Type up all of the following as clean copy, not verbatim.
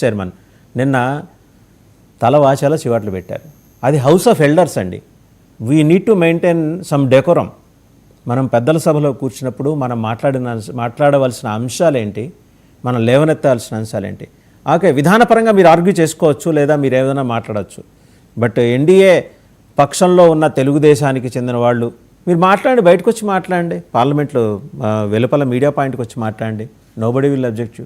Chairman నిన్న తల వాచాల చివాట్లు పెట్టారు. అది హౌస్ ఆఫ్ ఎల్డర్స్ అండి. We need to maintain some decorum. మనం పెద్దల సభలో కూర్చున్నప్పుడు మనం మాట్లాడవలసిన అంశాలేంటి, మనం లేవనెత్తాల్సిన అంశాలేంటి. ఓకే, విధానపరంగా మీరు ఆర్గ్యూ చేసుకోవచ్చు లేదా మీరు ఏదైనా మాట్లాడవచ్చు. బట్ ఎన్డీఏ పక్షంలో ఉన్న తెలుగుదేశానికి చెందిన వాళ్ళు మీరు మాట్లాడండి, బయటకు వచ్చి మాట్లాడండి, పార్లమెంట్లో వెలుపల మీడియా పాయింట్కి వచ్చి మాట్లాడండి. Nobody will object you.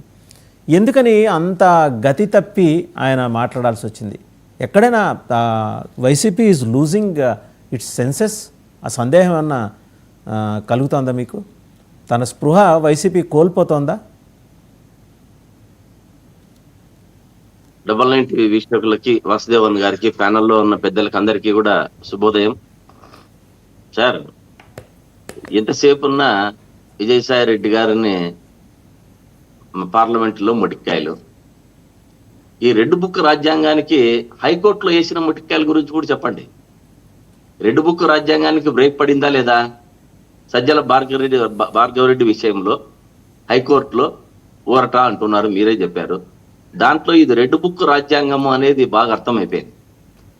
ఎందుకని అంత గతి తప్పి ఆయన మాట్లాడాల్సి వచ్చింది? ఎక్కడైనా YCP is losing its senses? ఆ సందేహం అన్న కలుగుతుందా మీకు? తన స్పృహ వైసీపీ కోల్పోతోందా? 99 టీవీ వీక్షకులకి, వాసుదేవన్ గారికి, ప్యానల్లో ఉన్న పెద్దలకి అందరికీ కూడా శుభోదయం. సార్, ఎంతసేపు ఉన్న విజయసాయి రెడ్డి గారిని పార్లమెంట్లో మొటిక్కాయలు, ఈ రెడ్ బుక్ రాజ్యాంగానికి హైకోర్టులో వేసిన మొటిక్కాయల గురించి కూడా చెప్పండి. రెడ్ బుక్ రాజ్యాంగానికి బ్రేక్ పడిందా లేదా? సజ్జల భార్గవరెడ్డి విషయంలో హైకోర్టులో ఊరట అంటున్నారు, మీరే చెప్పారు. దాంట్లో ఇది రెడ్ బుక్ రాజ్యాంగము అనేది బాగా అర్థమైపోయింది.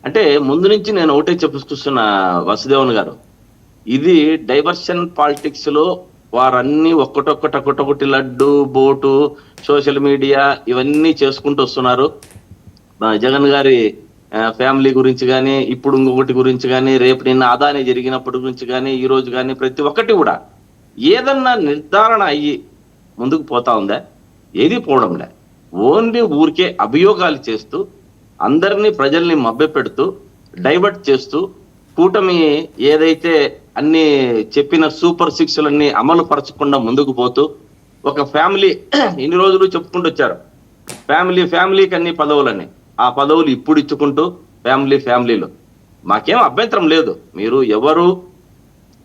అంటే ముందు నుంచి నేను ఒకటే చెప్పుకొస్తున్న వసుదేవన్ గారు, ఇది డైవర్షన్ పాలిటిక్స్ లో వారన్నీ ఒక్కటొక్కటి లడ్డు బోటు సోషల్ మీడియా ఇవన్నీ చేసుకుంటూ వస్తున్నారు. జగన్ గారి ఫ్యామిలీ గురించి కానీ, ఇప్పుడు ఇంకొకటి గురించి కానీ, రేపు నిన్న అదాని జరిగినప్పటి గురించి కానీ, ఈ రోజు కానీ, ప్రతి ఒక్కటి కూడా ఏదన్నా నిర్ధారణ అయ్యి ముందుకు పోతా ఉందా? ఏది పోవడంలే. ఓన్లీ ఊరికే అభియోగాలు చేస్తూ అందరినీ ప్రజల్ని మభ్యపెడుతూ డైవర్ట్ చేస్తూ కూటమి ఏదైతే అన్ని చెప్పిన సూపర్ 6లన్నీ అమలు పరచకుండా ముందుకు పోతూ ఒక ఫ్యామిలీ ఇన్ని రోజులు చెప్పుకుంటూ వచ్చారు, ఫ్యామిలీకి అన్ని పదవులని, ఆ పదవులు ఇప్పుడు ఇచ్చుకుంటూ ఫ్యామిలీలో మాకేం అభ్యంతరం లేదు. మీరు ఎవరు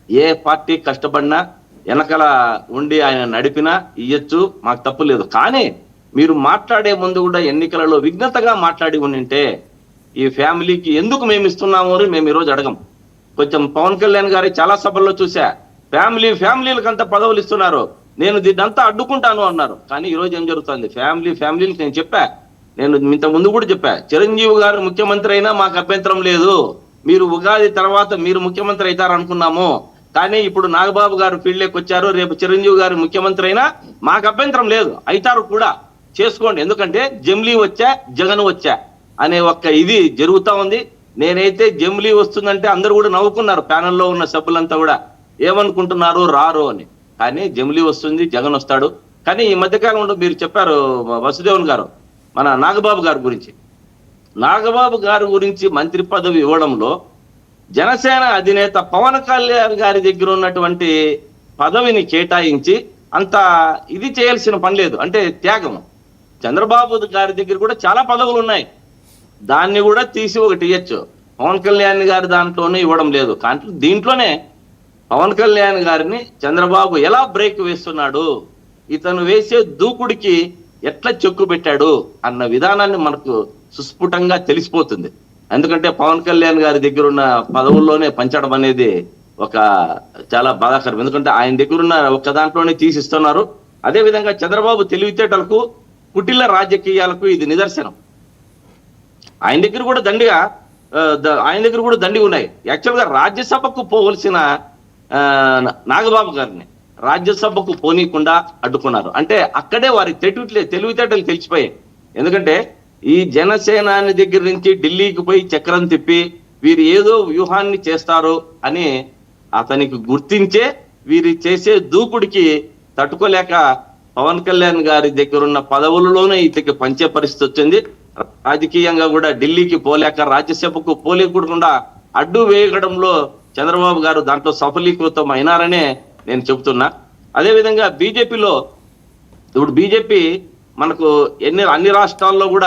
ఏ పార్టీ కష్టపడినా వెనకల ఉండి ఆయన నడిపినా ఇయ్యొచ్చు, మాకు తప్పు లేదు. కానీ మీరు మాట్లాడే ముందు కూడా ఎన్నికలలో విఘ్నతగా మాట్లాడి ఉండింటే ఈ ఫ్యామిలీకి ఎందుకు మేము ఇస్తున్నాము అని మేము ఈరోజు అడగం. కొంచెం పవన్ కళ్యాణ్ గారి చాలా సభల్లో చూసా, ఫ్యామిలీలకు అంతా పదవులు ఇస్తున్నారు, నేను దీన్నంతా అడ్డుకుంటాను అన్నారు. కానీ ఈరోజు ఏం జరుగుతుంది? ఫ్యామిలీలకు నేను చెప్పా, నేను ఇంత ముందు కూడా చెప్పా, చిరంజీవి గారు ముఖ్యమంత్రి అయినా మాకు అభ్యంతరం లేదు, మీరు ఉగాది తర్వాత మీరు ముఖ్యమంత్రి అవుతారనుకున్నాము, కానీ ఇప్పుడు నాగబాబు గారు ఫీల్డ్లోకి వచ్చారు, రేపు చిరంజీవి గారు ముఖ్యమంత్రి అయినా మాకు అభ్యంతరం లేదు, అవుతారు కూడా, చేసుకోండి. ఎందుకంటే జమ్లీ వచ్చా జగన్ వచ్చా అనే ఒక్క ఇది జరుగుతా ఉంది. నేనైతే జమ్లీ వస్తుందంటే అందరూ కూడా నవ్వుకున్నారు, ప్యానెల్లో ఉన్న సభ్యులంతా కూడా ఏమనుకుంటున్నారు, రారు అని. కానీ జమ్లీ వస్తుంది, జగన్ వస్తాడు. కానీ ఈ మధ్యకాలంలో మీరు చెప్పారు వసుదేవన్ గారు మన నాగబాబు గారి గురించి మంత్రి పదవి ఇవ్వడంలో జనసేన అధినేత పవన్ కళ్యాణ్ గారి దగ్గర ఉన్నటువంటి పదవిని కేటాయించి అంత ఇది చేయాల్సిన పని లేదు. అంటే త్యాగం. చంద్రబాబు గారి దగ్గర కూడా చాలా పదవులు ఉన్నాయి, దాన్ని కూడా తీసి ఒకటి ఇవ్వచ్చు. పవన్ కళ్యాణ్ గారి దాంట్లోనే ఇవ్వడం లేదు. కానీ దీంట్లోనే పవన్ కళ్యాణ్ గారిని చంద్రబాబు ఎలా బ్రేక్ వేస్తున్నాడు, ఇతను వేసే దూకుడికి ఎట్లా చెక్కు పెట్టాడు అన్న విధానాన్ని మనకు సుస్ఫుటంగా తెలిసిపోతుంది. ఎందుకంటే పవన్ కళ్యాణ్ గారి దగ్గర ఉన్న పదవుల్లోనే పంచడం అనేది ఒక చాలా బాధాకరం. ఎందుకంటే ఆయన దగ్గర ఉన్న ఒక్క దాంట్లోనే తీసిస్తున్నారు. అదేవిధంగా చంద్రబాబు తెలివితేటలకు, కుటిల రాజకీయాలకు ఇది నిదర్శనం. ఆయన దగ్గర కూడా దండిగా ఉన్నాయి. యాక్చువల్గా రాజ్యసభకు పోవలసిన నాగబాబు గారిని రాజ్యసభకు పోనీయకుండా అడ్డుకున్నారు. అంటే అక్కడే వారి తెలివితేటలు తెలిసిపోయాయి. ఎందుకంటే ఈ జనసేనాని దగ్గర నుంచి ఢిల్లీకి పోయి చక్రం తిప్పి వీరు ఏదో వ్యూహాన్ని చేస్తారు అని అతనికి గుర్తించే వీరి చేసే దూకుడికి తట్టుకోలేక పవన్ కళ్యాణ్ గారి దగ్గర ఉన్న పదవులలోనే ఇతనికి పంచే పరిస్థితి వచ్చింది. రాజకీయంగా కూడా ఢిల్లీకి పోలేక, రాజ్యసభకు పోలేకుండా అడ్డు వేయడంలో చంద్రబాబు గారు దాంట్లో సఫలీకృతం అయినారనే నేను చెబుతున్నా. అదేవిధంగా బీజేపీలో ఇప్పుడు బీజేపీ మనకు అన్ని రాష్ట్రాల్లో కూడా